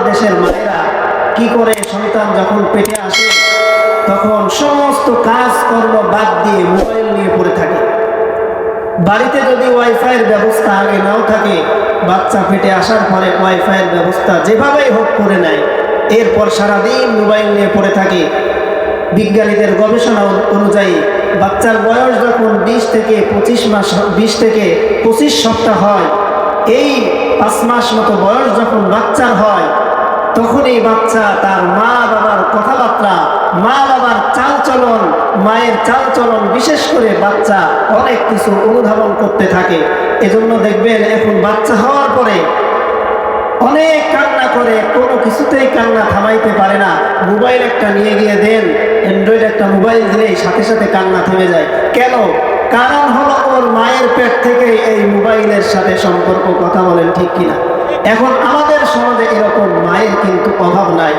দেশের মায়েরা কি করে, সন্তান যখন পেটে আসে তখন সমস্ত কাজকর্ম বাদ দিয়ে মোবাইল নিয়ে পড়ে থাকে। বাড়িতে যদি ওয়াইফাইয়ের ব্যবস্থা আগে নাও থাকে, বাচ্চা পেটে আসার পরে ওয়াইফাইয়ের ব্যবস্থা যেভাবেই হোক করে নেয়, এরপর সারাদিন মোবাইল নিয়ে পড়ে থাকে। বিজ্ঞানীদের গবেষণা অনুযায়ী বাচ্চার বয়স যখন 20 থেকে 25 সপ্তাহ হয়, এই 5 মাস মতো বয়স যখন বাচ্চার হয়, তখনই বাচ্চা তার মা বাবার কথাবার্তা, মা বাবার চালচলন, মায়ের চালচলন, বিশেষ করে বাচ্চা অনেক কিছু অনুধাবন করতে থাকে। এজন্য দেখবেন এখন বাচ্চা হওয়ার পরে অনেক কান্না করে, কোনো কিছুতেই কান্না থামাইতে পারে না। মোবাইল একটা নিয়ে গিয়ে দেন, অ্যান্ড্রয়েড একটা মোবাইল দিলেই সাথে সাথে কান্না থেমে যায়। কেন? কারণ হলো ওর মায়ের পেট থেকে এই মোবাইলের সাথে সম্পর্ক। কথা বলেন ঠিক কিনা? এখন আমাদের সমাজে এরকম মায়ের কিন্তু অভাব নাই।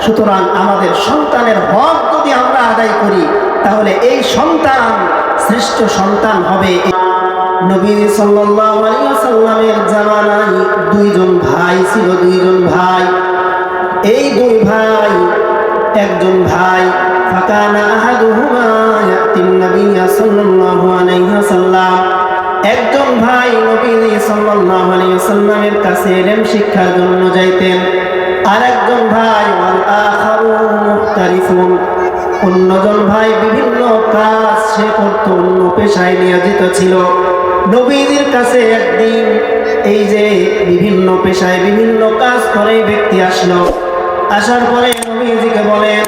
সুতরাং আমাদের সন্তানের হক যদি আমরা আদায় করি, তাহলে এই সন্তান শ্রেষ্ঠ সন্তান হবে। নবী সাল্লাল্লাহু আলাইহি ওয়াসাল্লামের জামানায় দুইজন ভাই ছিল, দুইজন ভাই। এই দুই ভাই, একজন ভাই ফাকানা আহাদুহুমা ইয়াতিন নবী সাল্লাল্লাহু আলাইহি ওয়াসাল্লাম, একজন ভাই নবী সাল্লাল্লাহু আলাইহি ওয়াসাল্লামের কাছে ইলম শিক্ষার জন্য যাইতেন। আর একজন ভাই ওয়াল আখারু মুহতারিফুন, অন্যজন ভাই বিভিন্ন কাজ সে করত, অন্য পেশায় নিয়োজিত ছিল। নবীজির কাছে একদিন এই যে বিভিন্ন পেশায় বিভিন্ন কাজ করে ব্যক্তি আসলো। আসার পরে নবীজিকে বলেন,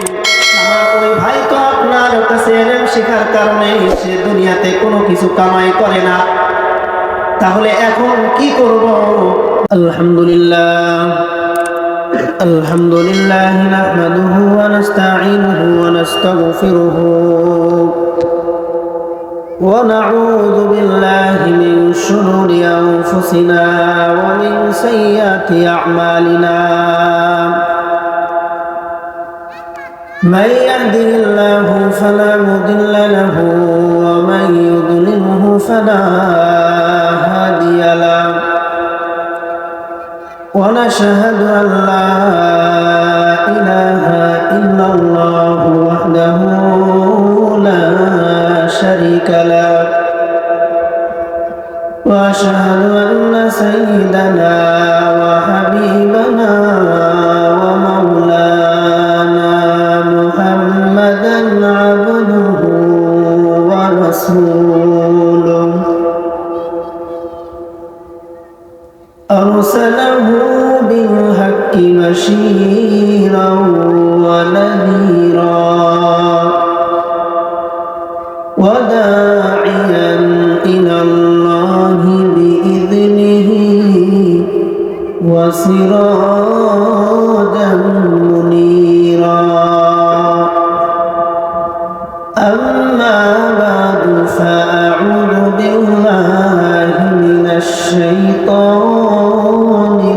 আমার ওই ভাই তো আপনার কাছে ইলম শেখার কারণে সে দুনিয়াতে কোনো কিছু কামাই করে না, তাহলে এখন কি করব? আলহামদুলিল্লাহ আলহামদুলিল্লাহ নাহমাদুহু ওয়া নাস্তাঈনুহু ওয়া নাস্তাগফিরুহু ওয়া নাউযু বিল্লাহি মিন শুরুরি আনফুসিনা ওয়া মিন সাইয়্যাতি আ'মালিনা। من يهده الله فلا مضل له ومن يضلله فلا هادي له ونشهد أن لا إله إلا الله وحده لا شريك له وأشهد أن سيدنا وحبيبنا أرسله بالحق بشيرا ونذيرا وداعيا إلى الله بإذنه وسراجا منيرا. أما بعد فأعوذ بالله من الشيطان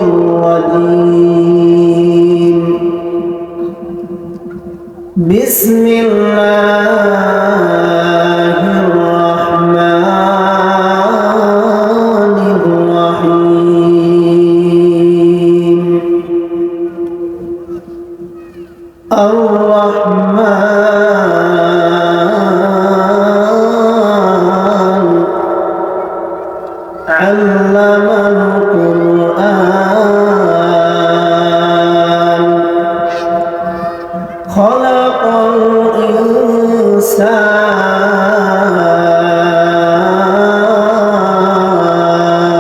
الرجيم. بسم الله الرحمن الرحيم. الرحمن علم القرآن خلق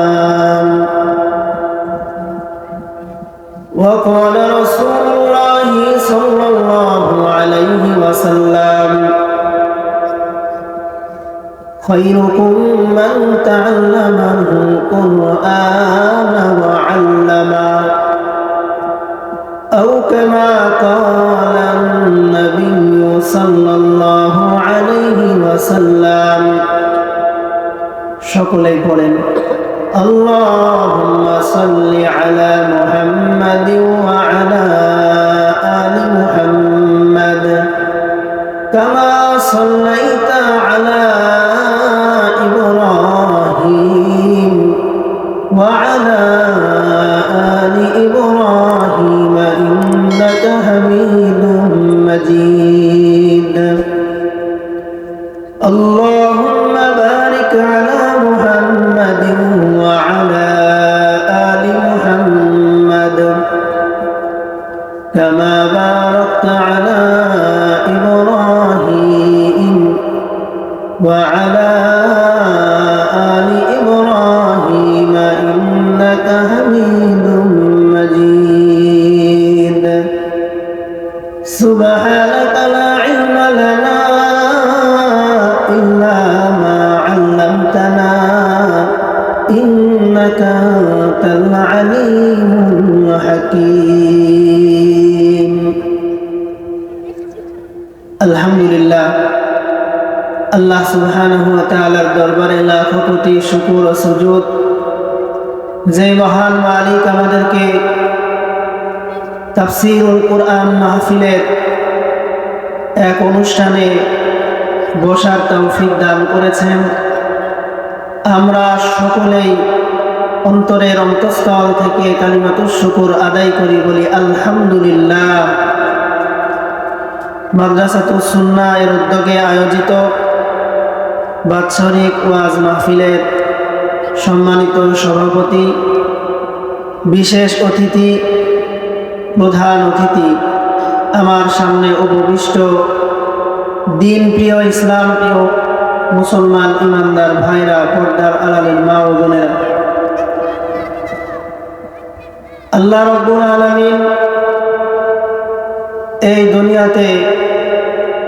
الإنسان. وقال رسول الله صلى الله عليه وسلم خيركم من تعلم القرآن وعلمه أو كما قال النبي صلى الله عليه وسلم. সকলেই পড়েন اللهم صل على محمد وعلى آل محمد كما صليت على إبراهيم وعلى آل إبراهيم مجيد اللهم بارك على محمد وعلى آل محمد كما باركت على إبراهيم وعلى آل إبراهيم إنك حميد مجيد سبحانك لا علم لنا إلا ما علمتنا إنك أنت العليم الحكيم الحمد لله আল্লাহ সুবহানাহু ওয়া তাআলার দরবারে লাখ কোটি শুকর ও সুজুদ যে মহান মালিক আমাদেরকে তাফসীরুল কুরআন মাহফিলের এক অনুষ্ঠানে বসার তৌফিক দান করেছেন। আমরা সকলেই অন্তরের অন্তঃস্থল থেকে কালিমাতুশ শুকর আদায় করি, বলি আলহামদুলিল্লাহ। মাদ্রাসাতুস সুন্নাহ এর উদ্যোগে আয়োজিত বাৎসরিক ওয়াজ মাহফিলের সম্মানিত সভাপতি, বিশেষ অতিথি, প্রধান অতিথি, আমার সামনে উপবিষ্ট দিন প্রিয়, ইসলাম প্রিয় মুসলমান ইমানদার ভাইরা, পর্দার আড়ালের মা ও বোনেরা, আল্লাহ রাব্বুল আলামিন এই দুনিয়াতে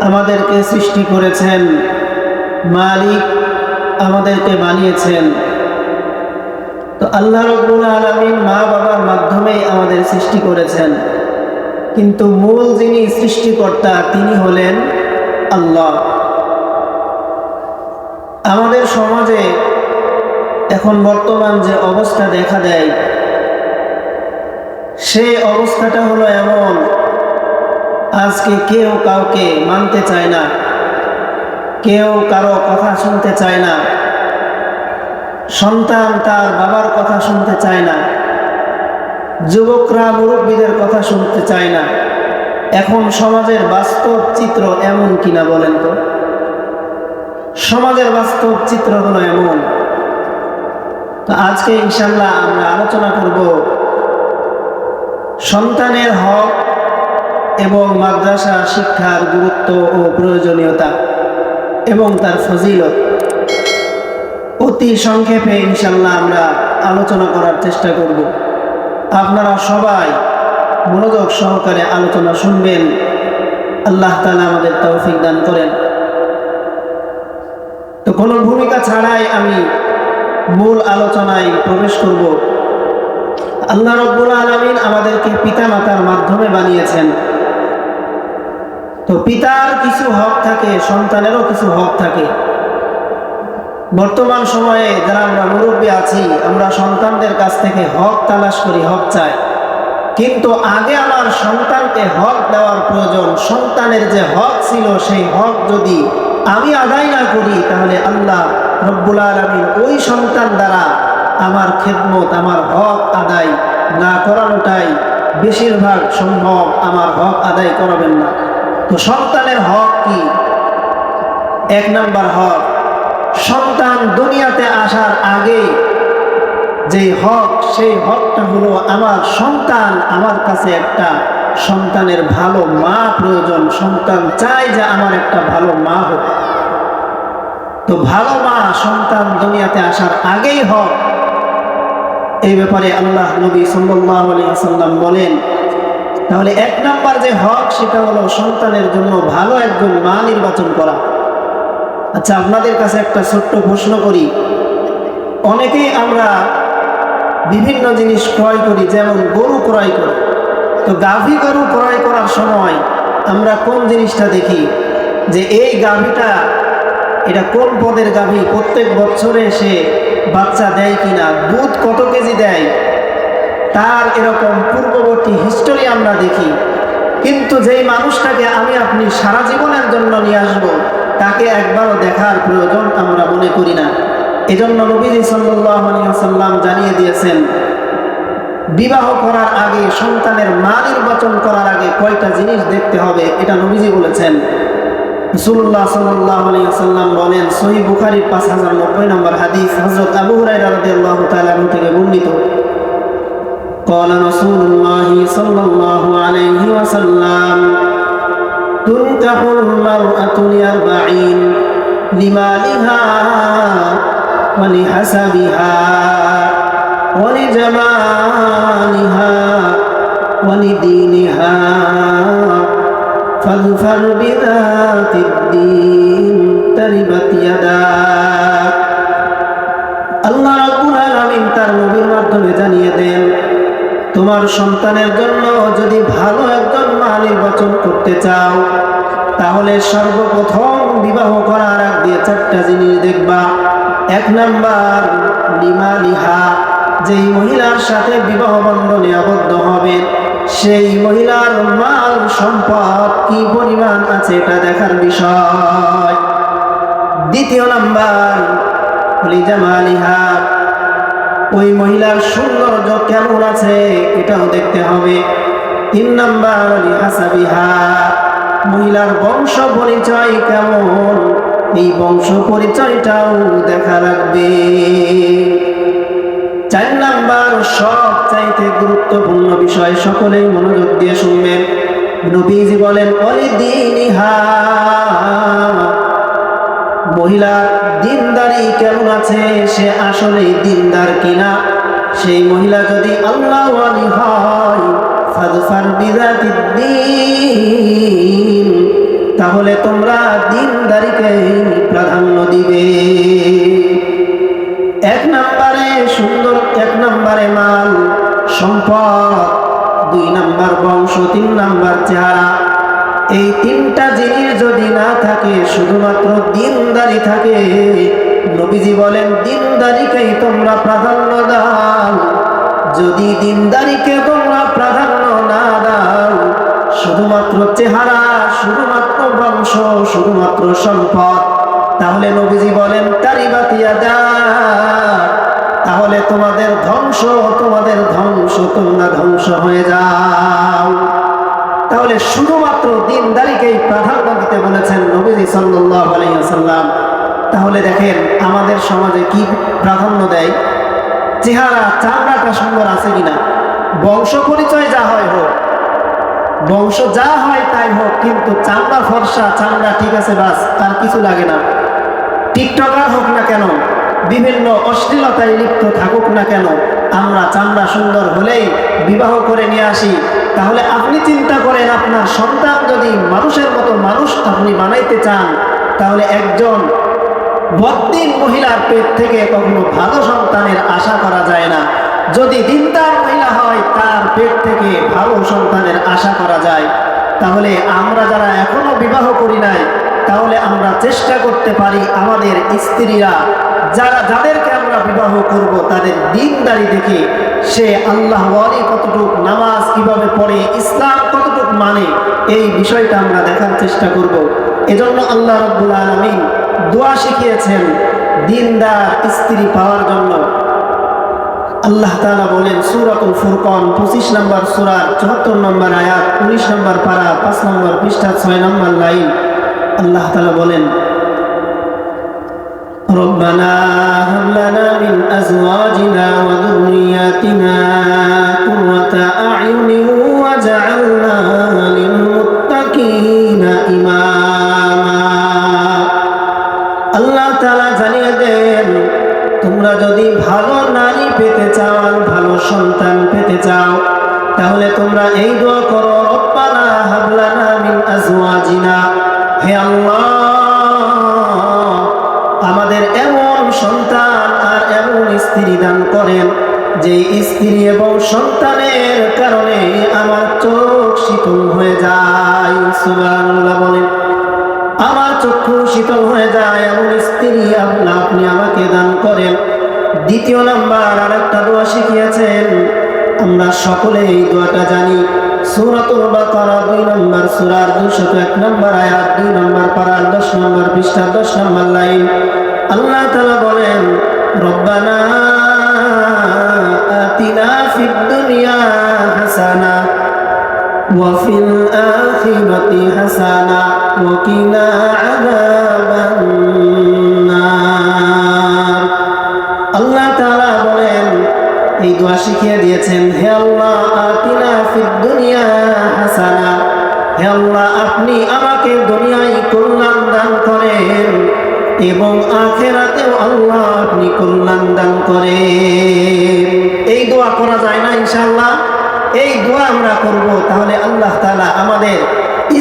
আমাদেরকে সৃষ্টি করেছেন, মালিক আমাদেরকে বানিয়েছেন। তো আল্লাহ রাব্বুল আলামিন মা বাবার মাধ্যমেই আমাদের সৃষ্টি করেছেন, কিন্তু মূল যিনি সৃষ্টিকর্তা তিনি হলেন আল্লাহ। আমাদের সমাজে এখন বর্তমান যে অবস্থা দেখা দেয়, সেই অবস্থাটা হলো এমন, আজকে কেউ কাউকে মানতে চায় না, কেউ কারো কথা শুনতে চায় না, সন্তান তার বাবার কথা শুনতে চায় না, যুবকরা মুরব্বীদের কথা শুনতে চায় না। এখন সমাজের বাস্তব চিত্র এমন কিনা বলেন তো? সমাজের বাস্তব চিত্র হলো এমন। তো আজকে ইনশাআল্লাহ আমরা আলোচনা করব সন্তানের হক এবং মাদ্রাসা শিক্ষার গুরুত্ব ও প্রয়োজনীয়তা এবং তার ফজিলত। অতি সংক্ষেপে ইনশাআল্লাহ আমরা আলোচনা করার চেষ্টা করব। আপনারা সবাই মনোযোগ সহকারে আলোচনা শুনবেন। আল্লাহ তাআলা আমাদের তৌফিক দান করেন। তো কোনো ভূমিকা ছাড়াই আমি মূল আলোচনায় প্রবেশ করব। আল্লাহ রাব্বুল আলামিন আমাদেরকে পিতামাতার মাধ্যমে বানিয়েছেন। তো পিতার কিছু হক থাকে, সন্তানেরও কিছু হক থাকে। বর্তমান সময়ে যারা আমরা মুরব্বী আছি, আমরা সন্তানদের কাছ থেকে হক তালাশ করি, হক চাই। কিন্তু আগে আমার সন্তানকে হক দেওয়ার প্রয়োজন। সন্তানের যে হক ছিল, সেই হক যদি আমি আদায় না করি, তাহলে আল্লাহ রব্বুল আলামিন ওই সন্তান দ্বারা আমার খেদমত, আমার হক আদায় না করানোটাই বেশিরভাগ সম্ভব, আমার হক আদায় করাবেন না। তো সন্তানের হক কি? এক নাম্বার হক, সন্তান দুনিয়াতে আসার আগে যে হক, সেই হকটা হলো আমার সন্তান, আমার কাছে একটা সন্তানের ভালো মা প্রয়োজন। সন্তান চায় যে আমার একটা ভালো মা হোক। তো ভালো মা সন্তান দুনিয়াতে আসার আগেই হক। এই ব্যাপারে আল্লাহ নবী সাল্লাল্লাহু আলাইহি ওয়াসাল্লাম বলেন, তাহলে এক নাম্বার যে হক, সেটা হলো সন্তানের জন্য ভালো একজন মা নির্বাচন করা। আচ্ছা, আপনাদের কাছে একটা ছোট্ট প্রশ্ন করি। অনেকেই আমরা বিভিন্ন জিনিস ক্রয় করি, যেমন গরু ক্রয় করি। তো গাভী গরু ক্রয় করার সময় আমরা কোন জিনিসটা দেখি? যে এই গাভীটা এটা কোন পদের গাভী, প্রত্যেক বছরে সে বাচ্চা দেয় কিনা, দুধ কত কেজি দেয়, তার এরকম পূর্ববর্তী হিস্টোরি আমরা দেখি। কিন্তু যেই মানুষটাকে আমি আপনি সারা জীবনের জন্য নিয়ে আসবো, তাকে একবারও দেখার প্রয়োজন আমরা মনে করি না। এজন্য নবীজি সাল্লাল্লাহু আলাইহি ওয়াসাল্লাম জানিয়ে দিয়েছেন, বিবাহ করার আগে, সন্তানের মা নির্বাচন করার আগে কয়টা জিনিস দেখতে হবে এটা নবীজি বলেছেন। রাসূলুল্লাহ সাল্লাল্লাহু আলাইহি ওয়াসাল্লাম বলেন, সহিহ বুখারীর 5090 নম্বর হাদিস, হযরত আবু হুরায়রা রাদিয়াল্লাহু তাআলা থেকে বর্ণিত, قال رسول الله صلى الله عليه وسلم تنكح المرأة لأربعين لمالها ولحسبها ولجمالها ولدينها فاظفر بذات الدين تربت يداك। আল্লাহ রাব্বুল আলামিন তার নবীর মাধ্যমে জানিয়ে দেন, তোমার সন্তানের জন্য যদি ভালো একজন মা নির্বাচন করতে চাও, তাহলে সর্বপ্রথম বিবাহ করার আগ দিয়ে চারটা জিনিস দেখবা। এক নাম্বার, লিমালিহা, যেই মহিলার সাথে বিবাহ বন্ধনে আবদ্ধ হবে সেই মহিলার মাল সম্পদ কি পরিমাণ আছে এটা দেখার বিষয়। দ্বিতীয় নাম্বার, লিজামালিহা, ওই মহিলার সৌন্দর্য কেমন আছে এটাও দেখতে হবে। তিন নাম্বার, লিহাসাবিহা, মহিলার বংশ পরিচয় কেমন, এই বংশ পরিচয়টাও দেখা লাগবে। চার নাম্বার, সবচাইতে গুরুত্বপূর্ণ বিষয়, সকলেই মনোযোগ দিয়ে শুনবেন। নবীজি বলেন, ওয়ালিদিনিহা, মহিলার দিনদারি কেমন আছে, সে আসলেই দিনদার কিনা। সেই মহিলা যদি আল্লাহওয়ালি হয়, ফাযফার বিযাতিদ্দীন, তাহলে তোমরা দিনদারিকে প্রাধান্য দিবে। এক নম্বরে সুন্দর, এক নম্বরে মাল সম্পদ, দুই নাম্বার বংশ, তিন নাম্বার চেহারা। এই তিনটা জিনিস যদি না থাকে, শুধুমাত্র দিনদারি থাকে, নবীজি বলেন দিনদারিকেই তোমরা প্রাধান্য দাও। যদি দিনদারিকে তোমরা প্রাধান্য না দাও, শুধুমাত্র চেহারা, শুধুমাত্র বংশ, শুধুমাত্র সম্পদ, তাহলে নবীজি বলেন তারিবাত ইয়াদাক, তাহলে তোমাদের ধ্বংস, তোমাদের ধ্বংস, তোমরা ধ্বংস হয়ে যাও। তাহলে শুধুমাত্র দিনদারিকেই প্রাধান্য দিতে বলেছেন নবীজি সাল্লাল্লাহু আলাইহি ওয়াসাল্লাম। তাহলে দেখেন আমাদের সমাজে কি প্রাধান্য দেয়, চেহারা, চামড়াটা সুন্দর আছে কিনা, বংশ পরিচয় যা হয় হোক, বংশ যা হয় তাই হোক, কিন্তু চামড়া ফর্সা, চামড়া ঠিক আছে, বাস, আর কিছু লাগে না। টিকটকার হোক না কেন, বিভিন্ন অশ্লীলতায় লিপ্ত থাকুক না কেন, আমরা চামড়া সুন্দর হলেই বিবাহ করে নিয়ে আসি। তাহলে আপনি চিন্তা করেন, আপনার সন্তান যদি মানুষের মতো মানুষ আপনি বানাইতে চান, তাহলে একজন বদ্দিন মহিলার পেট থেকে কখনো ভালো সন্তানের আশা করা যায় না। যদি দিনদার মহিলা হয়, তার পেট থেকে ভালো সন্তানের আশা করা যায়। তাহলে আমরা যারা এখনো বিবাহ করি নাই, তাহলে আমরা চেষ্টা করতে পারি আমাদের স্ত্রীরা, যাদেরকে আমরা বিবাহ করব, তাদের দিনদারি দেখে সে আল্লাহ ওয়ালি কতটুক, নামাজ কিভাবে পড়ে, ইসলাম কতটুক মানে, এই বিষয়টা আমরা দেখার চেষ্টা করব। এজন্য আল্লাহ রাব্বুল আলামিন দোয়া শিখিয়েছেন দিনদার স্ত্রী পাওয়ার জন্য। আল্লাহ তাআলা বলেন সূরাতুল ফুরকান 25 নম্বর সূরার 74 নম্বর আয়াত, 19 নম্বর পারা, 5 নম্বর পৃষ্ঠা, 6 নম্বর লাইন। আল্লাহ তাআলা বলেন, রব্বানা হাব লানা মিন আজওয়াজিনা ওয়া যুররিয়াতিনা কুররাতা আ'য়ুনিন ওয়াজআলনা লিল মুত্তাকিনা ইমামা। আল্লাহ তাআলা জানিয়ে দেন, তোমরা যদি ভালো নারী পেতে চাও, ভালো সন্তান পেতে চাও, তাহলে তোমরা এই দোয়া করো, রব্বানা হাব লানা মিন আজওয়াজিনা, হে আল্লাহ আমাদের এমন সন্তান আর এমন স্ত্রী দান করেন, যে স্ত্রী এবং সন্তানের কারণে আমার চোখ শীতল হয়ে যায়। সুবহানাল্লাহ বলেন, আমার চক্ষু শীতল হয়ে যায়, এমন স্ত্রী আল্লাহ আপনি আমাকে দান করেন। দ্বিতীয় নাম্বার আরেকটা দোয়া শিখিয়েছেন, আমরা সকলে এই দোয়াটা জানি। সূরাতুল বাকারা 2 নম্বর সূরার 201 নম্বর আয়াত, 2 নম্বর পারার 10 নম্বর পৃষ্ঠা, 10 নম্বর লাইন। আল্লাহ তাআলা বলেন, রব্বানা আতিনা ফিদ দুনিয়া হাসানা وفي الآخرة حسنة وقنا عذاب النار আল্লাহ তাআলা বলেন, এই দোয়া শিখিয়ে দিয়েছেন, হে আল্লাহ আতিনা ফিদ দুনিয়া হাসানা, হে আল্লাহ আপনি আমাকে দুনিয়ায় কল্যাণ দান করেন এবং আখিরাতেও আল্লাহ আপনি কল্যাণ দান করেন। এই দোয়া করা যায় না ইনশাআল্লাহ? এই দোয়া আমরা করব, তাহলে আল্লাহ তাআলা আমাদের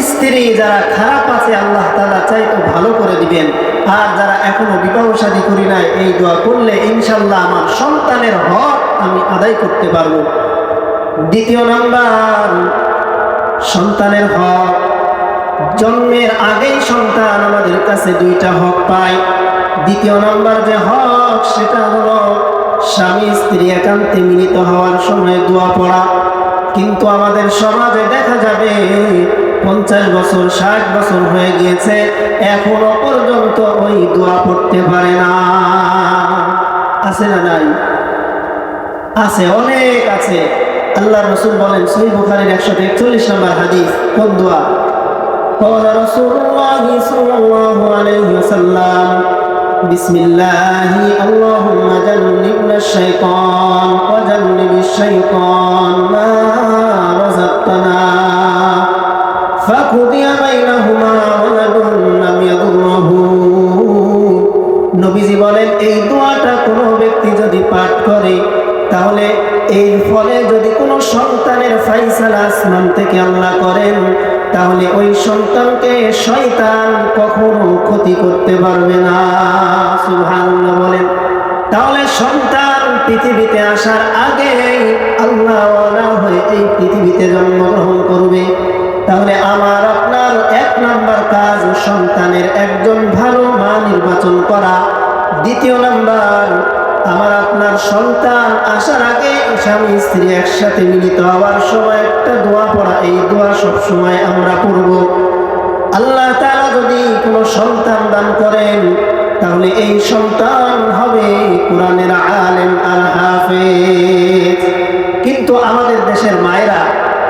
স্ত্রী যারা খারাপ আছে আল্লাহ তাআলা চাইতো ভালো করে দিবেন। আর যারা এখনো বিবাহ শাদী করি নাই, এই দোয়া করলে ইনশাআল্লাহ আমার সন্তানের হক আমি আদায় করতে পারবো। দ্বিতীয় নাম্বার, সন্তানের হক। জন্মের আগেই সন্তান আমাদের কাছে দুইটা হক পায়। দ্বিতীয় নাম্বার যে হক, সেটা হলো স্বামী স্ত্রী একান্তে মিলিত হওয়ার সময় দোয়া পড়া। কিন্তু আমাদের সমাজে দেখা যাবে 50 বছর 60 বছর হয়ে গিয়েছে, এখনো পর্যন্ত ওই দোয়া পড়তে পারে না। আছে না নাই? আছে, অনেক আছে। আল্লাহ রাসূল বলেন, সহিহ বুখারীর 141 নম্বর হাদিস, কোন দোয়া? قال رسول الله صلى الله عليه وسلم بسم الله اللهم جنبنا الشيطان وجنب الشيطان ما رزقتنا فقضي بينهما ولد لم يضره। নবীজি বলেন, এই দোয়াটা কোনো ব্যক্তি যদি পাঠ করে, তাহলে এই ফলে যদি কোনো সন্তানের ফায়সালা আসমান থেকে আল্লাহ করেন, তাহলে ওই সন্তানকে শয়তান কখনো ক্ষতি করতে পারবে না। সুবহানাল্লাহ বলেন। তাহলে সন্তান পৃথিবীতে আসার আগে আল্লাহ ওয়ালা হয়ে এই পৃথিবীতে জন্মগ্রহণ করবে। তাহলে আমার আপনার 1 নাম্বার কাজ সন্তানের একজন ভালো মা নির্বাচন করা। দ্বিতীয় নাম্বার, আমার আপনার সন্তান আসার আগে স্বামী স্ত্রী একসাথে মিলিত হওয়ার সময় একটা দোয়া পড়া। এই দোয়া সব সময় আমরা পড়ব। আল্লাহ তাআলা যদি কোনো সন্তান দান করেন, তাহলে এই সন্তান হবে কোরআনের আলেম আর হাফেজ। কিন্তু আমাদের দেশের মায়েরা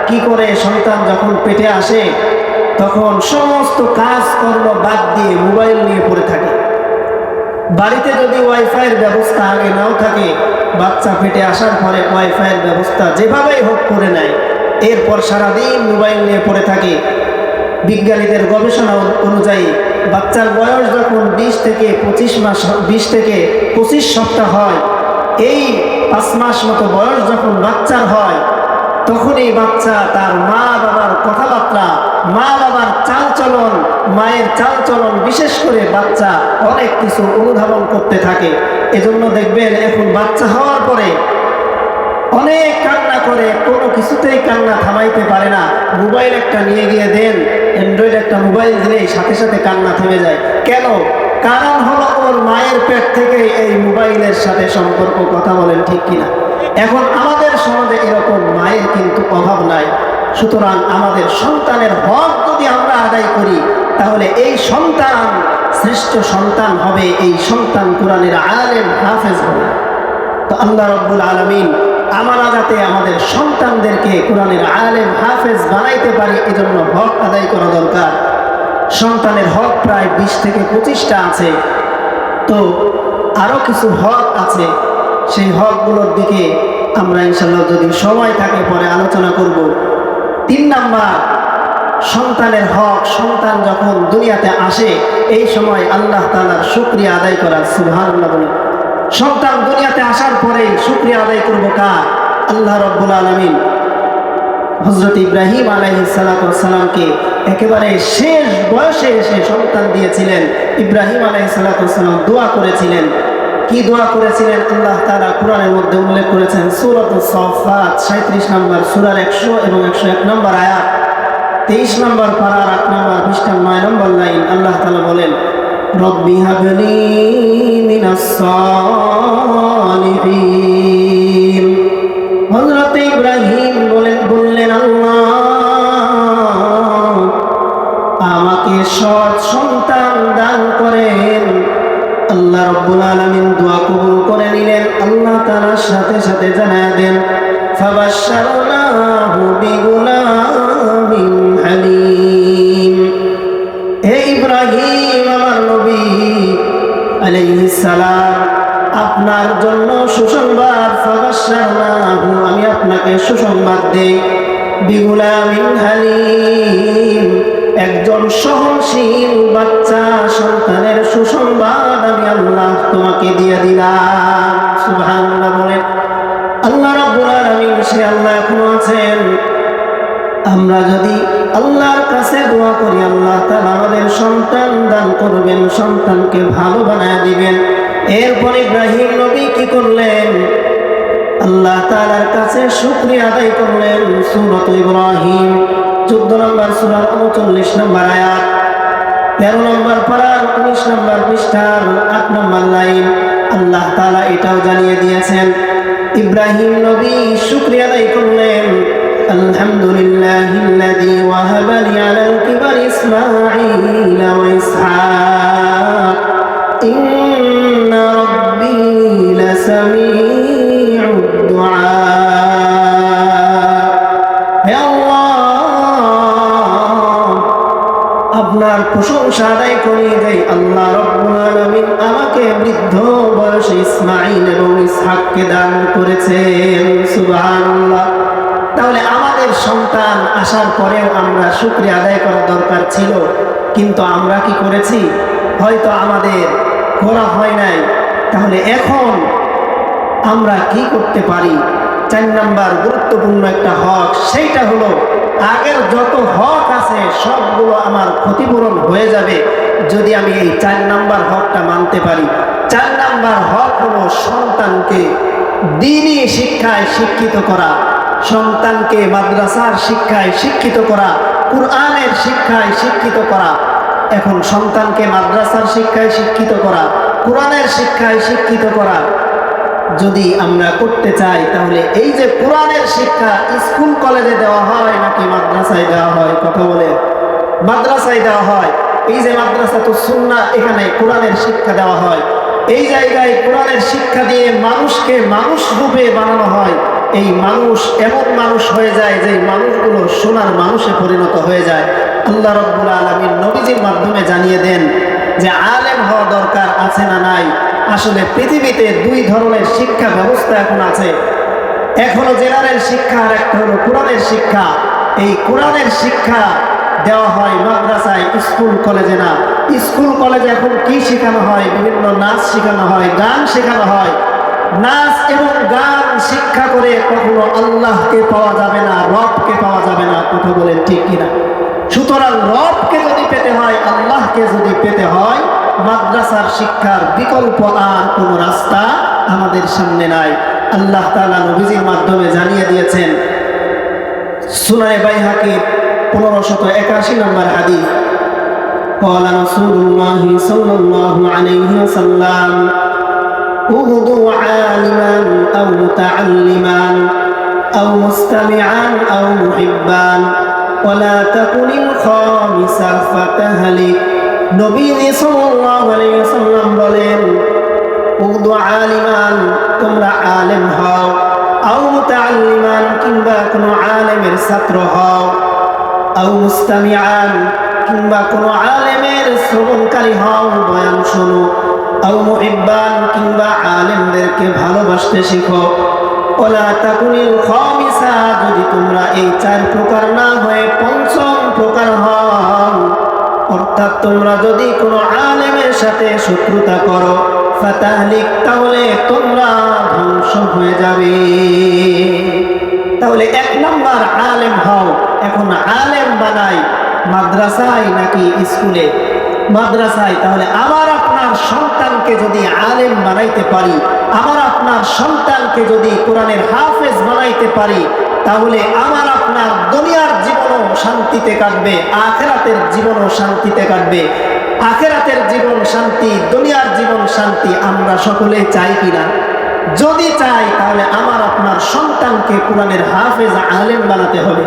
কি করে, সন্তান যখন পেটে আসে তখন সমস্ত কাজকর্ম বাদ দিয়ে মোবাইল নিয়ে পড়ে থাকে। বাড়িতে যদি ওয়াইফাইয়ের ব্যবস্থা আগে নাও থাকে, বাচ্চা পেটে আসার পরে ওয়াইফাইয়ের ব্যবস্থা যেভাবেই হোক করে নেয়, এরপর সারাদিন মোবাইল নিয়ে পড়ে থাকে। বিজ্ঞানীদের গবেষণা অনুযায়ী বাচ্চার বয়স যখন 20 থেকে 25 সপ্তাহ হয়, এই 5 মাস মতো বয়স যখন বাচ্চার হয়, তখন এই বাচ্চা তার মা বাবার কথাবার্তা, মা বাবার চালচলন, মায়ের চালচলন, বিশেষ করে বাচ্চা অনেক কিছু অনুধাবন করতে থাকে। এজন্য দেখবেন এখন বাচ্চা হওয়ার পরে অনেক কান্না করে, কোনো কিছুতেই কান্না থামাইতে পারে না। মোবাইল একটা নিয়ে গিয়ে দেন, অ্যান্ড্রয়েড একটা মোবাইল দিলেই সাথে সাথে কান্না থেমে যায়। কেন? কারণ হলো ওর মায়ের পেট থেকে এই মোবাইলের সাথে সম্পর্ক। কথা বলেন ঠিক কিনা? এখন আমাদের সমাজে এরকম মায়ের কিন্তু অভাব নাই। সুতরাং আমাদের সন্তানের হক যদি আমরা আদায় করি, তাহলে এই সন্তান শ্রেষ্ঠ সন্তান হবে, এই সন্তান কোরআনের আলেম হাফেজ হবে। তো আল্লাহ রাব্বুল আলামিন আমরা যাতে আমাদের সন্তানদেরকে কোরআনের আলেম হাফেজ বানাইতে পারি, এজন্য হক আদায় করা দরকার। সন্তানের হক প্রায় 20 থেকে 25টা আছে। তো আরো কিছু হক আছে, সেই হকগুলোর দিকে আমরা ইনশাআল্লাহ যদি সময় থাকে পরে আলোচনা করব। 3 নাম্বার, সন্তানের হক। সন্তান যখন দুনিয়াতে আসে, এই সময় আল্লাহ তাআলার শুকরিয়া আদায় করা। সুবহানাল্লাহ বলে। সন্তান দুনিয়াতে আসার পরে শুকরিয়া আদায় করব কার? আল্লাহ রাব্বুল আলামিন হযরত ইব্রাহিম আলাইহিস সালাতু ওয়াস সালামকে একেবারে শেষ বয়সে এসে সন্তান দিয়েছিলেন। ইব্রাহিম আলাইহিস সালাতু ওয়াস সালাম দোয়া করেছিলেন। কি দোয়া করেছিলেন? আল্লাহ তাআলা কোরআনের মধ্যে উল্লেখ করেছেন, সূরাতুস সাফফাত 37 নম্বর সূরার 100 এবং 101 নম্বর আয়াত, 23 নম্বর পারার 8 নম্বর পৃষ্ঠার 9 নম্বর লাইন। আল্লাহ তাআলা বলেন, রব্বি হাবলি মিনাস সালিহিন। হযরত ইব্রাহিম বললেন, আল্লাহ আমাকে সৎ সন্তান দান করেন। আল্লাহ রাব্বুল আলামিন দোয়া কবুল করে নিলেন। আল্লাহ তাআলার সাথে সাথে জানায়া দেন, ফাবাশশারনা বিগুলামিন হালিম। হে ইব্রাহিম আমার নবী আলাইহিস সালাম, আপনার জন্য সুসংবাদ, ফাবাশশারনাহু, আমি আপনাকে সুসংবাদ দেই, বিগুলামিন হালিম, একজন সহনশীল বাচ্চা সন্তানের সুসংবাদ আমি আল্লাহ তোমাকে দিয়ে দিলাম। সুবহানাল্লাহ বলেন। আল্লাহ রাব্বুল আলামিন, সে আল্লাহ এখনো আছেন। আমরা যদি আল্লাহর কাছে দোয়া করি, আল্লাহ তাআলা আমাদের সন্তান দান করবেন, সন্তানকে ভালো বানায় দিবেন। এরপর ইব্রাহিম নবী কি করলেন? আল্লাহ তাআলার কাছে শুকরিয়া আদায় করলেন। সূরা ইব্রাহিম 14 নম্বর সূরার 39 নম্বর আয়াত, 13 নম্বর পারার 19 নম্বর পৃষ্ঠার 8 নম্বর লাইন আল্লাহ তাআলা এটাও জানিয়ে দিয়েছেন। ইব্রাহিম নবী শুকরিয়া আদায় করলেন, আলহামদুলিল্লাহিল্লাযী ওয়াহাবা লি আলাল কিবারি ইসমাঈল ওয়া ইসহাক ইন্না রাব্বী লাসামিউদ দুআ। হে আল্লাহ, আপনার প্রশংসা আদায় করি যে আল্লাহ রাব্বুল আলামিন আমাকে বৃদ্ধ বয়সে ইসমাঈল এবং ইসহাককে দান করেছেন। সুবহানাল্লাহ। তাহলে আমাদের সন্তান আসার পরেও আমরা শুকরিয়া আদায় করার দরকার ছিল, কিন্তু আমরা কি করেছি? হয়তো আমাদের করা হয় নাই। তাহলে এখন আমরা কি করতে পারি? 4 নম্বর গুরুত্বপূর্ণ একটা হক, সেইটা হলো আগের যত হক আছে সবগুলো আমার ক্ষতিপূরণ হয়ে যাবে যদি আমি এই 4 নম্বর হকটা মানতে পারি। 4 নম্বর হক হলো সন্তানকে দ্বীনি শিক্ষায় শিক্ষিত করা, সন্তানকে মাদ্রাসার শিক্ষায় শিক্ষিত করা, কুরআনের শিক্ষায় শিক্ষিত করা। এখন সন্তানকে মাদ্রাসার শিক্ষায় শিক্ষিত করা, কুরআনের শিক্ষায় শিক্ষিত করা যদি আমরা করতে চাই, তাহলে এই যে কুরআনের শিক্ষা স্কুল কলেজে দেওয়া হয় নাকি মাদ্রাসায় দেওয়া হয়? কথা বলে। মাদ্রাসায় দেওয়া হয়। এই যে মাদ্রাসাতুস সুন্নাহ, এখানে কোরআনের শিক্ষা দেওয়া হয়। এই জায়গায় কোরআনের শিক্ষা দিয়ে মানুষকে মানুষ রূপে বানানো হয়। এই মানুষ এমন মানুষ হয়ে যায় যে মানুষগুলো সোনার মানুষে পরিণত হয়ে যায়। আল্লাহ রাব্বুল আলামিন নবীজির মাধ্যমে জানিয়ে দেন যে আলেম হওয়া দরকার আছে না নাই? আসলে পৃথিবীতে 2 ধরনের শিক্ষা ব্যবস্থা এখন আছে। এক হলো জেনারেল শিক্ষা, আর একটা হলো কোরআনের শিক্ষা। এই কোরআনের শিক্ষা দেওয়া হয় মাদ্রাসায়, স্কুল কলেজে না। স্কুল কলেজে এখন কি শেখানো হয়? বিভিন্ন নাচ শেখানো হয়, গান শেখানো হয়। নাচ এবং গান শিক্ষা করে কখনো আল্লাহকে পাওয়া যাবে না, রবকে পাওয়া যাবে না। কথা বলেন ঠিক কিনা? সুতরাং রবকে যদি পেতে হয়, আল্লাহকে যদি পেতে হয়, মাদ্রাসার শিক্ষার বিকল্প আর কোনো রাস্তা আমাদের সামনে নাই। আল্লাহ তাআলা নবীজির মাধ্যমে জানিয়ে দিয়েছেন। সুনানে বাইহাকির 1581 নম্বর হাদিস, قال رسول الله صلى الله عليه وسلم اغدوا عالما أو متعلما أو مستمعا أو محبا ولا تكن الخامسة فتهلك। নবী সাল্লাল্লাহু আলাইহি ওয়াসাল্লাম বলেন, উগদু আলিমান, তোমরা আলেম হও, আও মুতাআল্লিমান, কিংবা কোনো আলেমের ছাত্র হও, আও মুস্তামিআন, কিংবা কোনো আলেমের শ্রবণকারী হও, বয়ান শোনো, আও মুহিব্বান, কিংবা আলেমদেরকে ভালোবাসতে শিখো। ওয়ালা তাকুনিল খামিসা, যদি তোমরা এই 4 প্রকার না হয়ে 5ম প্রকার হও, অর্থাৎ তোমরা যদি কোনো আলেমের সাথে শত্রুতা করো, ফাতাহলিক, তাহলে তোমরা ধ্বংস হয়ে যাবে। তাহলে 1 নম্বর আলেম হও। এখন আলেম বানাই মাদ্রাসায় নাকি স্কুলে? মাদ্রাসায়। তাহলে আমার আপনার সন্তানকে যদি আলেম বানাইতে পারি, আমার আপনার সন্তানকে যদি কোরআনের হাফেজ বানাইতে পারি, তাহলে আমার আপনার দুনিয়ার জীবনও শান্তিতে কাটবে, আখিরাতের জীবনও শান্তিতে কাটবে। আখিরাতের জীবন শান্তি, দুনিয়ার জীবন শান্তি আমরা সকলে চাই কিনা? যদি চাই, তাহলে আমার আপনার সন্তানকে কোরআনের হাফেজ আলেম বানাতে হবে।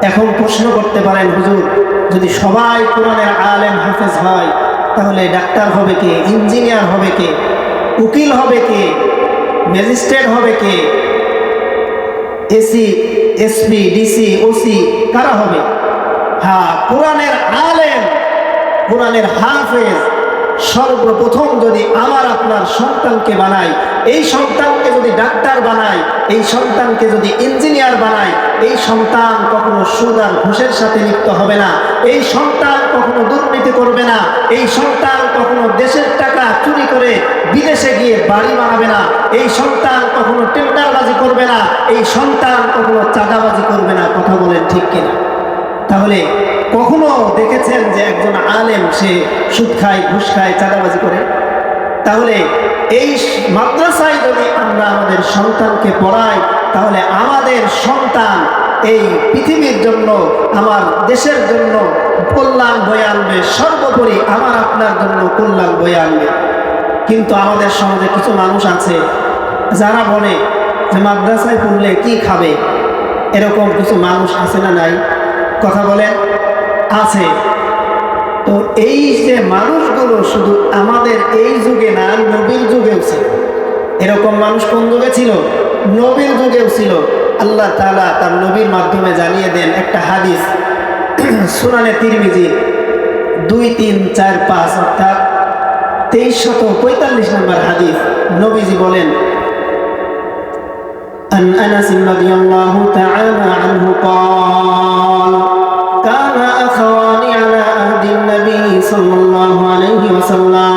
এখন প্রশ্ন করতে পারেন, হুজুর, যদি সবাই কোরআনের আলেম হাফেজ হয়, তাহলে ডাক্তার হবে কে? ইঞ্জিনিয়ার হবে কে? উকিল হবে কে? ম্যাজিস্ট্রেট হবে কে? এসি এসপি, ডিসি, ওসি কারা হবে? হ্যাঁ, কোরআনের আলেম, কোরআনের হাফেজ। সর্বপ্রথম যদি আমার আপনার সন্তানকে বানাই, এই সন্তানকে যদি ডাক্তার বানাই, এই সন্তানকে যদি ইঞ্জিনিয়ার বানাই, এই সন্তান কখনো সুদ আর ঘুষের সাথে লিপ্ত হবে না, এই সন্তান কখনো দুর্নীতি করবে না, এই সন্তান কখনো দেশের টাকা চুরি করে বিদেশে গিয়ে বাড়ি বানাবে না, এই সন্তান কখনো টেন্ডারবাজি করবে না, এই সন্তান কখনো চাঁদাবাজি করবে না। কথা বলেন ঠিক কিনা? তাহলে কখনো দেখেছেন যে একজন আলেম সে সুদ খায়, ঘুষ খায়, চাঁদাবাজি করে? তাহলে এই মাদ্রাসায় যদি আমরা আমাদের সন্তানকে পড়াই, তাহলে আমাদের সন্তান এই পৃথিবীর জন্য, আমার দেশের জন্য কল্যাণ বয়ে আনবে, সর্বোপরি আমার আপনার জন্য কল্যাণ বয়ে আনবে। কিন্তু আমাদের সমাজে কিছু মানুষ আছে যারা বলে যে মাদ্রাসায় পড়লে কি খাবে। এরকম কিছু মানুষ আছে না নাই? কথা বলে আছে। তো এই যে মানুষগুলো শুধু আমাদের এই যুগে না, নবীর যুগেও ছিল। এরকম মানুষ কোন যুগে ছিল? নবীর যুগেও ছিল। আল্লাহ তাআলা তার নবীর মাধ্যমে জানিয়ে দেন একটা হাদিস, সুনানে তিরমিজি 2345 অর্থাৎ 2345 নম্বর হাদিস। নবীজি বলেন, عن أنس رضي الله تعالى عنه قال كان أخوان على عهد النبي صلى الله عليه وسلم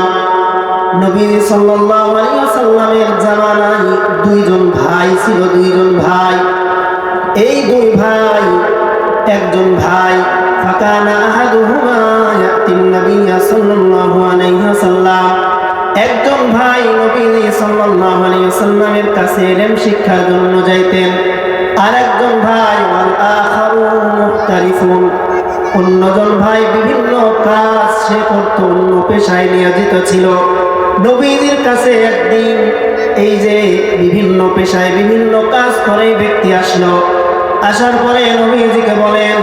নবী সাল্লাল্লাহু আলাইহি ওয়াসাল্লামের জামানায় দুইজন ভাই ছিল, দুইজন ভাই। এই দুই ভাই, একজন ভাই ফাকানা আহাদুহুমা ইয়াতিন নবী সাল্লাল্লাহু আলাইহি ওয়াসাল্লাম, একজন ভাই নবী সাল্লাল্লাহু আলাইহি ওয়াসাল্লামের কাছে ইলম শিক্ষার জন্য যাইতেন, আর একজন ভাই ওয়াল আখারু মুখতারিফুন, অন্যজন ভাই বিভিন্ন কাজ সে করত, অন্য পেশায় নিয়োজিত ছিল। নবীজির কাছে একদিন এই যে বিভিন্ন পেশায় বিভিন্ন কাজ করে ব্যক্তি আসলো। আসার পরে নবীজিকে বলেন,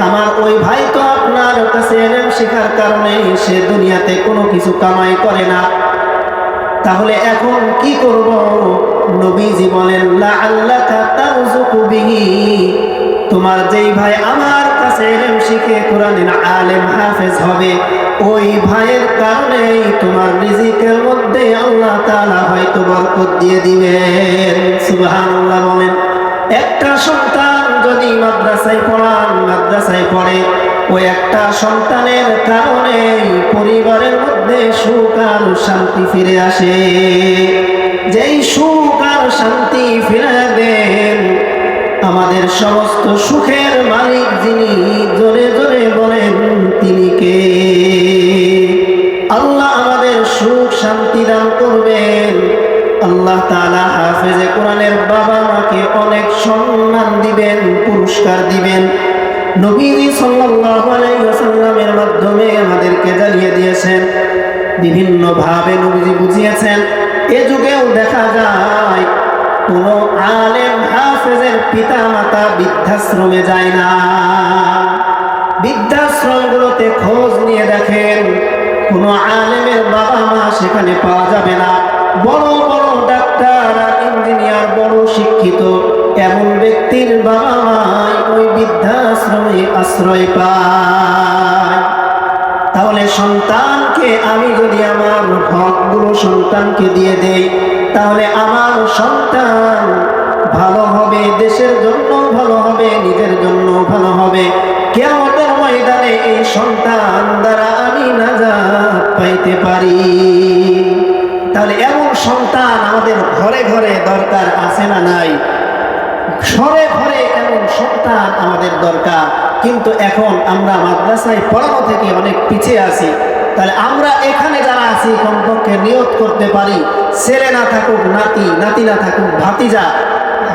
আমার ওই ভাই তো আপনার কাছে ইলম শেখার কারণে সে দুনিয়াতে কোনো কিছু কামাই করে না, তাহলে এখন কি করব? নবীজি বলেন, লাআল্লাকা তারযুকু বিহি, তোমার যেই ভাই আমার কাছে ইলম শিখে কোরআনের আলেম হাফেজ হবে, ওই ভাইয়ের কারণেই তোমার রিজিকের মধ্যে আল্লাহ তাআলা হয়তো বরকত দিয়ে দিবেন। সুবহানাল্লাহ বলেন। একটা সন্তান যদি মাদ্রাসায় পড়ান, মাদ্রাসায় পড়ে, ওই একটা সন্তানের কারণে পরিবারের মধ্যে সুখ আর শান্তি ফিরে আসে। যেই সুখ আর শান্তি ফিরে দেন, আমাদের সমস্ত সুখের মালিক যিনি, জোরে জোরে বলেন তিনি কে? আল্লাহ আমাদের সুখ শান্তি দান করবেন। আল্লাহ তাআলা হাফেজে কোরআনের বাবা মাকে অনেক সম্মান দিবেন, পুরস্কার দিবেন। নবীজি সাল্লাল্লাহু আলাইহি ওয়াসাল্লামের মাধ্যমে আমাদেরকে জানিয়ে দিয়েছেন, বিভিন্ন ভাবে নবীজি বুঝিয়েছেন। এ যুগেও দেখা যায় কোন আলেম হাফেজের পিতা মাতা বৃদ্ধাশ্রমে যায় না। বৃদ্ধাশ্রমগুলোতে খোঁজ নিয়ে দেখেন, কোন আলেমের বাবা মা সেখানে পাওয়া যাবে না। বড় বড় ডাক্তার, ইঞ্জিনিয়ার, বড় শিক্ষিত এমন ব্যক্তির বাবা মাই ওই বৃদ্ধাশ্রমে আশ্রয় পায়। তাহলে সন্তানকে আমি যদি আমার হকগুলো সন্তানকে দিয়ে দেই, তাহলে আমার সন্তান ভালো হবে, দেশের জন্য ভালো হবে, নিজের জন্য ভালো হবে। কিয়ামতের ময়দানে এই সন্তান দ্বারা আমি নাজাত পাইতে পারি। তাহলে এমন সন্তান আমাদের ঘরে ঘরে দরকার আছে না নাই? ঘরে ঘরে এমন সন্তান আমাদের দরকার। কিন্তু এখন আমরা মাদ্রাসায় পড়ানো থেকে অনেক পিছিয়ে আছি। তাহলে আমরা এখানে যারা আছি কমপক্ষে নিয়ত করতে পারি, ছেলে না থাকুক নাতি, নাতি না থাকুক ভাতিজা,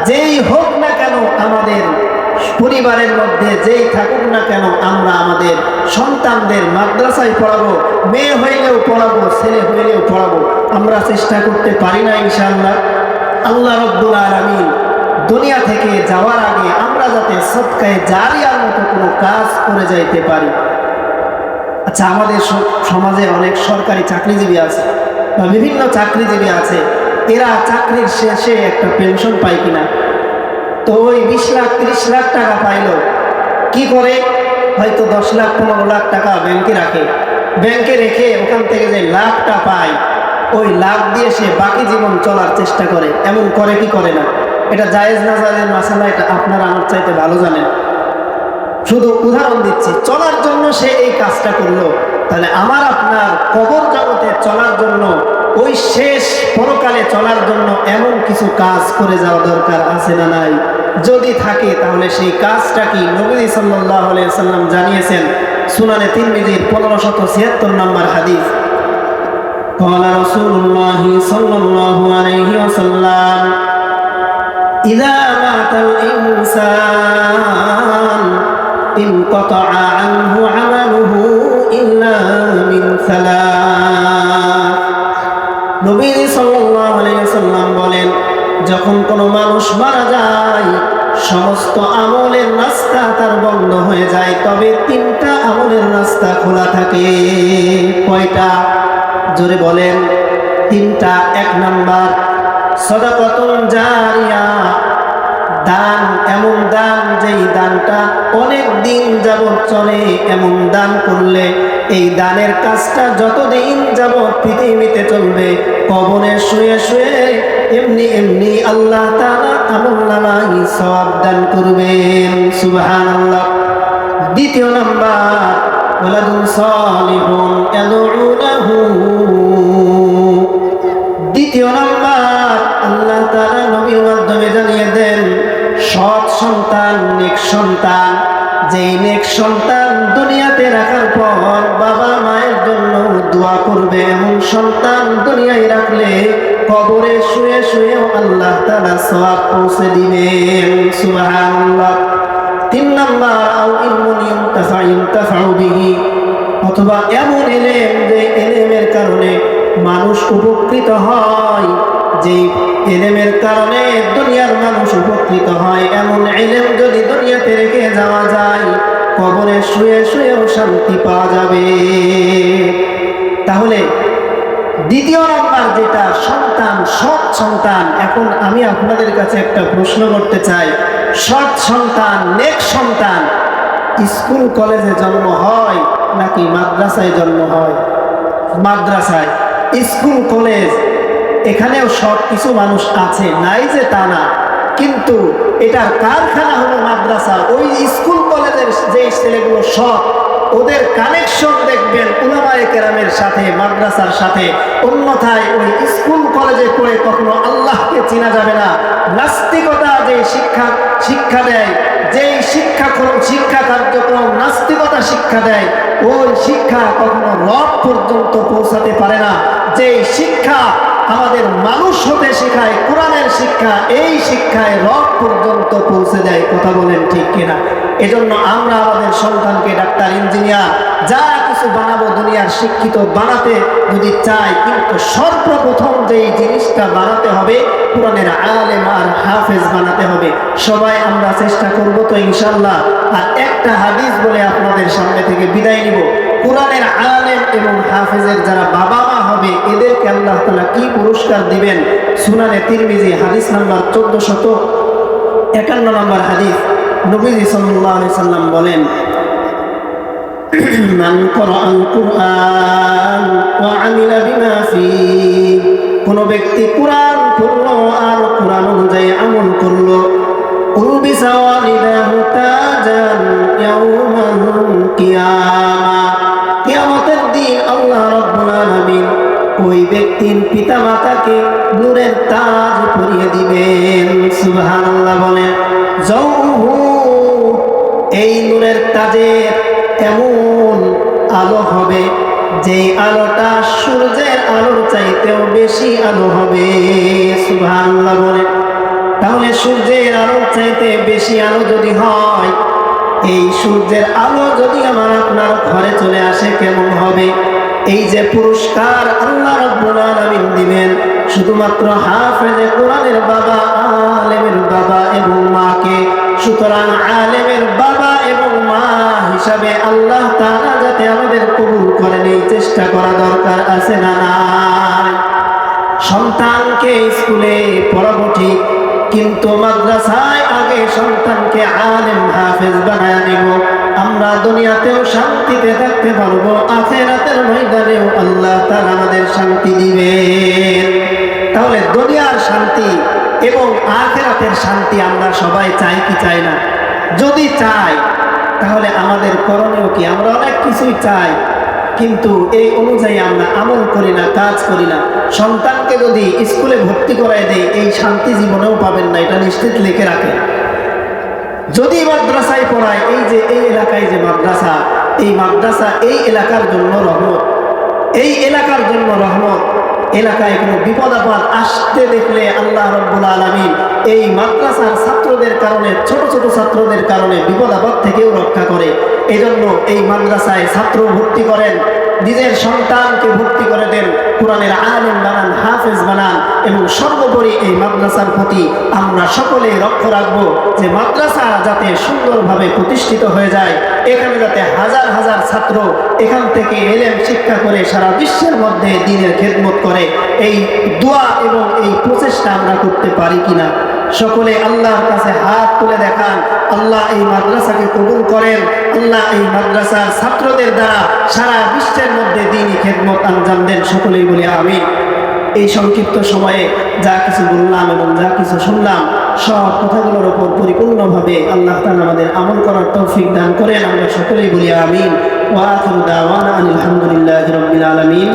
যেই হোক না কেন আমাদের পরিবারের মধ্যে যেই থাকুক না কেন, আমরা আমাদের সন্তানদের মাদ্রাসায় পড়াবো। মেয়ে হইলেও পড়াবো, ছেলে হইলেও পড়াবো। আমরা চেষ্টা করতে পারি না ইনশাআল্লাহ? আল্লাহ রাব্বুল আলামিন দুনিয়া থেকে যাওয়ার আগে আমরা যাতে সদকায়ে জারিয়ার মতো কোনো কাজ করে যাইতে পারি। আচ্ছা, আমাদের সমাজে অনেক সরকারি চাকরিজীবী আছে বা বিভিন্ন চাকরিজীবী আছে, এরা চাকরির শেষে একটা পেনশন পায় কিনা? তো ওই 20 লাখ 30 লাখ টাকা পাইলো, কি করে? হয়তো 10 লাখ 15 লাখ টাকা ব্যাংকে রাখে, ব্যাংকে রেখে ওখান থেকে যে লাখটা পায় ওই লাখ দিয়ে সে বাকি জীবন চলার চেষ্টা করে। এমন করে কি করে না? এটা জায়েজ না জায়েজের মাসালা এটা আপনারা আমার চাইতে ভালো জানেন, শুধু উদাহরণ দিচ্ছি। চলার জন্য সে এই কাজটা করলো, তাহলে আমার আপনার কবর জগতে চলার জন্য, ওই শেষ পরকালে চলার জন্য এমন কিছু কাজ করে যাওয়া দরকার আছে না নাই? যদি থাকে তাহলে সেই কাজটা কি? নবী সাল্লাল্লাহু আলাইহি ওয়াসাল্লাম জানিয়েছেন সুনানে তিরমিজির 1576 নম্বর হাদিস। قال رسول الله صلى الله عليه وسلم إذا مات الإنسان انقطع عنه عمله إلا من ثلاث। নবী সাল্লাল্লাহু আলাইহি ওয়াসাল্লাম বলেন, যখন কোনো মানুষ মারা যায় সমস্ত আমলের রাস্তা তার বন্ধ হয়ে যায়, তবে 3টা আমলের রাস্তা খোলা থাকে। কয়টা? জোরে বলেন। 3টা। 1 নাম্বার সাদাকাতুন জারিয়া, দান, এমন দান যেই দানটা অনেক দিন যাবত চলে। এমন দান করলে এই দানের কাজটা যতদিন যাবত পৃথিবীতে চলবে, কবরে শুয়ে শুয়ে এমনি এমনি আল্লাহ তাআলা আমলনামায় সওয়াব দান করবেন। সুবহানাল্লাহ। 2 নাম্বার ওয়ালাদুন সালিহুন ইয়াদউ লাহু। 2 নাম্বার আল্লাহ তাআলা নবীর মাধ্যমে জানিয়ে দেন, সৎ সন্তান, নেক সন্তান। যেই নেক সন্তান দুনিয়াতে রাখার পর বাবা মায়ের জন্য দোয়া করবে, এমন সন্তান দুনিয়ায় রাখলে কবরে শুয়ে শুয়েও আল্লাহ তাআলা সওয়াব পৌঁছে দিবেন। সুবহানাল্লাহ। 3 নাম্বার আও ইলমুন ইনতাফাউ বিহি, অথবা এমন ইলম যে ইলমের কারণে মানুষ উপকৃত হয়, যেই ইলমের কারণে দুনিয়ার মানুষ উপকৃত হয়, এমন ইলম যদি দুনিয়াতে রেখে যাওয়া যায় কবরে শুয়ে শুয়েও শান্তি পাওয়া যাবে। তাহলে 2 নাম্বার যেটা সন্তান, সৎ সন্তান। এখন আমি আপনাদের কাছে একটা প্রশ্ন করতে চাই, সৎ সন্তান, নেক সন্তান স্কুল কলেজে জন্ম হয় নাকি মাদ্রাসায় জন্ম হয়? মাদ্রাসায়। স্কুল কলেজ এখানেও সৎ কিছু মানুষ আছে, নাই যে তা না, কিন্তু এটার কারখানা হলো মাদ্রাসা। ওই স্কুল কলেজের যে ছেলেগুলো সৎ, ওদের কানেকশন দেখবেন উলামায়ে কেরামের সাথে, মাদ্রাসার সাথে। অন্যথায় ওই স্কুল কলেজে পড়ে কখনো আল্লাহকে চেনা যাবে না। নাস্তিকতা যে শিক্ষা দেয়, যেই শিক্ষা কার্যক্রম নাস্তিকতা শিক্ষা দেয়, ওই শিক্ষা কখনো রব পর্যন্ত পৌঁছাতে পারে না। যেই শিক্ষা আমাদের মানুষ হতে শেখায়, কোরআনের শিক্ষা, এই শিক্ষায় রব পর্যন্ত পৌঁছে দেয়। কথা বলেন ঠিক কিনা? এজন্য আমরা আমাদের সন্তানকে ডাক্তার, ইঞ্জিনিয়ার, যা কিছু বানাবো দুনিয়ার শিক্ষিত বানাতে যদি চাই, কিন্তু সর্বপ্রথম যেই জিনিসটা বানাতে হবে কোরআনের আলেম আর হাফেজ বানাতে হবে। সবাই আমরা চেষ্টা করব তো ইনশাআল্লাহ। আর একটা হাদিস বলে আপনাদের সামনে থেকে বিদায় নিব। কোরআনের আলেম এবং হাফেজের যারা বাবা মা হবে এদেরকে আল্লাহ তাআলা কি পুরস্কার দিবেন? সুনানে তিরমিজি হাদিস নাম্বার 1451 নম্বর হাদিস। নবীজি সাল্লাল্লাহু আলাইহি সাল্লাম বলেন, মান ক্বরাআল কুরআন ওয়া আমিলা বিমা ফীহি, কোন ব্যক্তি কুরআন পড়লো আর কুরআন অনুযায়ী আমল করলো, উলবিসা ওয়ালিদাহু তাজান ইয়াউমাল কিয়ামা, কিয়ামতের দিন আল্লাহ রাব্বুল আলামিন ওই ব্যক্তির পিতামাতাকে নূরের তাজ পরিয়ে দিবেন। সুবহানাল্লাহ বলেন। যাওহু, এই নূরের তাজের এমন আলো হবে যে আলোটা সূর্যের আলোর চাইতেও বেশি আলো হবে। সুবহানাল্লাহ বলেন। তাহলে সূর্যের আলোর চাইতে বেশি আলো যদি হয়, এই সূর্যের আলো যদি আমার আপনার ঘরে চলে আসে কেমন হবে? এই যে পুরস্কার আল্লাহ রাব্বুল আলামিন দিবেন শুধুমাত্র হাফেজে কোরআনের বাবা, আলেমের বাবা এবং মাকে। সুতরাং আলেমের বাবা এবং মা হিসাবে আল্লাহ তাআলা যাতে আমাদের কবুল করেন এই চেষ্টা করা দরকার আছে না নাই? সন্তানকে স্কুলে পড়াবো ঠিক, কিন্তু মাদ্রাসায় আগে সন্তানকে আলেম হাফেজ বানায় নিব। আমরা দুনিয়াতেও শান্তিতে থাকতে পারবো, আখিরাতের ময়দানেও আল্লাহ তাআলা আমাদের শান্তি দিবেন। তাহলে দুনিয়ার শান্তি এবং আখিরাতের শান্তি আমরা সবাই চাই কি চাই না? যদি চাই তাহলে আমাদের করণীয় কি? আমরা অনেক কিছুই চাই, কিন্তু এই অনুযায়ী আমরা আমল করি না, কাজ করি না। সন্তানকে যদি স্কুলে ভর্তি করায় দেয়, এই শান্তি জীবনেও পাবেন না, এটা নিশ্চিত লিখে রাখে। যদি মাদ্রাসায় পড়ায়, এই যে এই এলাকায় যে মাদ্রাসা, এই মাদ্রাসা এই এলাকার জন্য রহমত, এই এলাকার জন্য রহমত। এলাকায় কোনো বিপদ আপদ আসতে দেখলে আল্লাহ রাব্বুল আলামিন এই মাদ্রাসার ছাত্রদের কারণে, ছোট ছোট ছাত্রদের কারণে বিপদ আপদ থেকেও রক্ষা করে। এজন্য এই মাদ্রাসায় ছাত্র ভর্তি করেন, নিজের সন্তানকে ভর্তি করে দেন, কোরআনের আলেম বানান, হাফেজ বানান, এবং সর্বোপরি এই মাদ্রাসার প্রতি আমরা সকলেই লক্ষ্য রাখবো যে মাদ্রাসা যাতে সুন্দরভাবে প্রতিষ্ঠিত হয়ে যায়, এখানে যাতে হাজার হাজার ছাত্র এখান থেকে এলেম শিক্ষা করে সারা বিশ্বের মধ্যে দ্বীনের খেদমত করে। এই দোয়া এবং এই প্রচেষ্টা আমরা করতে পারি কিনা? সকলে আল্লাহর কাছে হাত তুলে দেখান। আল্লাহ এই মাদ্রাসাকে কবুল করেন। আল্লাহ এই মাদ্রাসার ছাত্রদের দ্বারা সারা বিশ্বের মধ্যে দ্বীনি খেদমত আঞ্জাম দেন। সকলেই বলি আমিন। এই সংক্ষিপ্ত সময়ে যা কিছু বললাম এবং যা কিছু শুনলাম, সব কথাগুলোর উপর পরিপূর্ণভাবে আল্লাহ তাআলা আমাদের আমল করার তৌফিক দান করেন। আমরা সকলেই বলি আমিন। ওয়া আখিরু দাওয়ানা আনিল হামদুলিল্লাহি রাব্বিল আলামিন।